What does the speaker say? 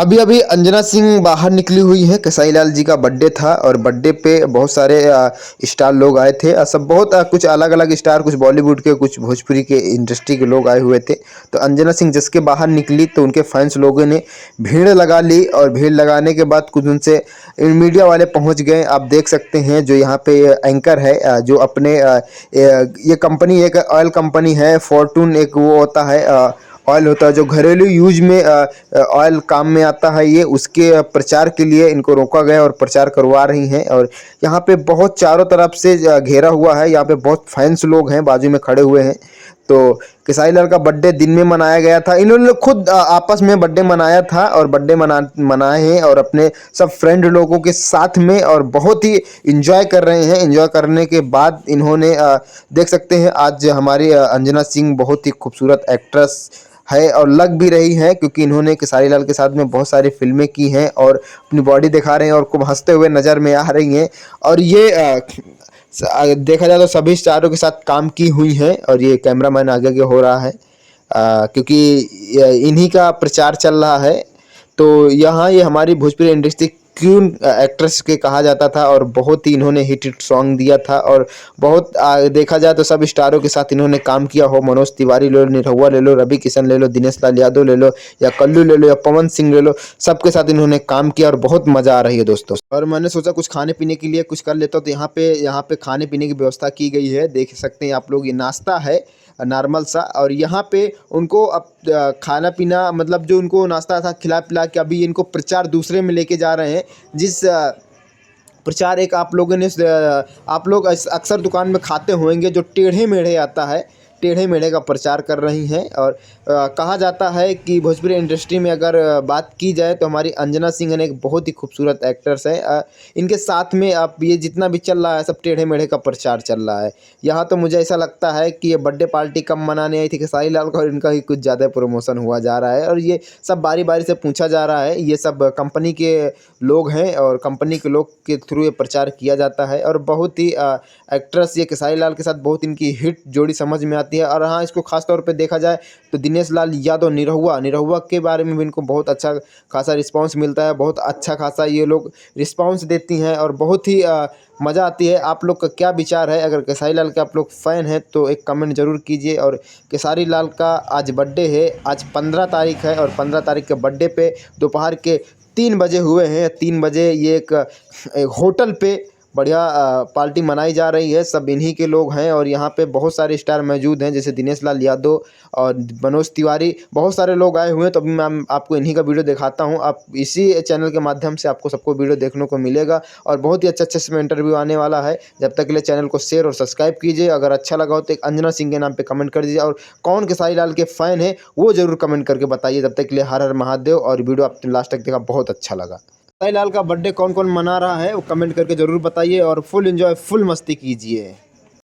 अभी अभी अंजना सिंह बाहर निकली हुई हैं। खेसारी लाल जी का बर्थडे था और बर्थडे पे बहुत सारे स्टार लोग आए थे। सब बहुत कुछ अलग अलग स्टार, कुछ बॉलीवुड के, कुछ भोजपुरी के इंडस्ट्री के लोग आए हुए थे। तो अंजना सिंह जिसके बाहर निकली तो उनके फैंस लोगों ने भीड़ लगा ली और भीड़ लगाने के बाद कुछ उनसे मीडिया वाले पहुंच गए। आप देख सकते हैं जो यहाँ पे एंकर है, जो अपने ये कंपनी एक ऑयल कंपनी है, फॉर्टून एक वो होता है, ऑयल होता है जो घरेलू यूज में ऑयल काम में आता है। ये उसके प्रचार के लिए इनको रोका गया और प्रचार करवा रही हैं। और यहाँ पे बहुत चारों तरफ से घेरा हुआ है। यहाँ पे बहुत फैंस लोग हैं, बाजू में खड़े हुए हैं। तो खेसारी लाल का बर्थडे दिन में मनाया गया था। इन्होंने खुद आपस में बर्थडे मनाया था और बर्थडे मनाए हैं और अपने सब फ्रेंड लोगों के साथ में, और बहुत ही इंजॉय कर रहे हैं। इंजॉय करने के बाद इन्होंने देख सकते हैं आज हमारी अंजना सिंह बहुत ही खूबसूरत एक्ट्रेस है और लग भी रही है, क्योंकि इन्होंने खेसारी लाल के साथ में बहुत सारी फिल्में की हैं और अपनी बॉडी दिखा रहे हैं और खूब हंसते हुए नज़र में आ रही हैं। और ये देखा जाए तो सभी स्टारों के साथ काम की हुई हैं। और ये कैमरामैन आगे आगे हो रहा है, क्योंकि इन्हीं का प्रचार चल रहा है। तो यहाँ ये हमारी भोजपुरी इंडस्ट्री क्वीन एक्ट्रेस के कहा जाता था और बहुत ही इन्होंने हिट सॉन्ग दिया था। और बहुत देखा जाए तो सब स्टारों के साथ इन्होंने काम किया हो। मनोज तिवारी ले लो, निरहुआ ले लो, रवि किशन ले लो, दिनेश लाल यादव ले लो, या कल्लू ले लो, या पवन सिंह ले लो, सबके साथ इन्होंने काम किया और बहुत मज़ा आ रही है दोस्तों। और मैंने सोचा कुछ खाने पीने के लिए कुछ कर लेता हूँ, तो यहाँ पे खाने पीने की व्यवस्था की गई है। देख सकते हैं आप लोग, ये नाश्ता है नॉर्मल सा। और यहाँ पे उनको अब खाना पीना, मतलब जो उनको नाश्ता था खिला पिला के अभी इनको प्रचार दूसरे में लेके जा रहे हैं। जिस प्रचार एक आप लोगों ने आप लोग अक्सर दुकान में खाते होंगे, जो टेढ़े मेढ़े आता है, टेढ़े मेढ़े का प्रचार कर रही हैं। और कहा जाता है कि भोजपुरी इंडस्ट्री में अगर बात की जाए तो हमारी अंजना सिंह ने एक बहुत ही खूबसूरत एक्ट्रेस है। इनके साथ में अब ये जितना भी चल रहा है सब टेढ़े मेढ़े का प्रचार चल रहा है। यहाँ तो मुझे ऐसा लगता है कि ये बर्थडे पार्टी कब मनाने आई थी खेसारी लाल का, और इनका ही कुछ ज़्यादा प्रमोशन हुआ जा रहा है। और ये सब बारी बारी से पूछा जा रहा है। ये सब कंपनी के लोग हैं और कंपनी के लोग के थ्रू ये प्रचार किया जाता है। और बहुत ही एक्ट्रेस ये खेसारी लाल के साथ बहुत इनकी हिट जोड़ी समझ में आती है। और हाँ, इसको खास तौर पे देखा जाए तो दिनेश लाल यादव, निरहुआ के बारे में भी इनको बहुत अच्छा खासा रिस्पांस मिलता है। बहुत अच्छा खासा ये लोग रिस्पांस देती हैं और बहुत ही मज़ा आती है। आप लोग का क्या विचार है? अगर खेसारी लाल के आप लोग फ़ैन हैं तो एक कमेंट ज़रूर कीजिए। और खेसारी लाल का आज बर्थडे है, आज 15 तारीख है, और 15 तारीख के बर्थडे पे दोपहर के 3 बजे हुए हैं। 3 बजे ये एक होटल पे बढ़िया पार्टी मनाई जा रही है। सब इन्हीं के लोग हैं और यहाँ पे बहुत सारे स्टार मौजूद हैं, जैसे दिनेश लाल यादव और मनोज तिवारी, बहुत सारे लोग आए हुए हैं। तो अभी मैं आपको इन्हीं का वीडियो दिखाता हूँ। आप इसी चैनल के माध्यम से आपको सबको वीडियो देखने को मिलेगा और बहुत ही अच्छे इसमें इंटरव्यू आने वाला है। जब तक के लिए चैनल को शेयर और सब्सक्राइब कीजिए। अगर अच्छा लगा हो तो एक अंजना सिंह के नाम पर कमेंट कर दीजिए, और कौन खेसारी लाल के फ़ैन है वो ज़रूर कमेंट करके बताइए। जब तक के लिए हर हर महादेव। और वीडियो आपने लास्ट तक देखा, बहुत अच्छा लगा। खेसारी लाल का बर्थडे कौन कौन मना रहा है वो कमेंट करके ज़रूर बताइए, और फुल एंजॉय, फुल मस्ती कीजिए।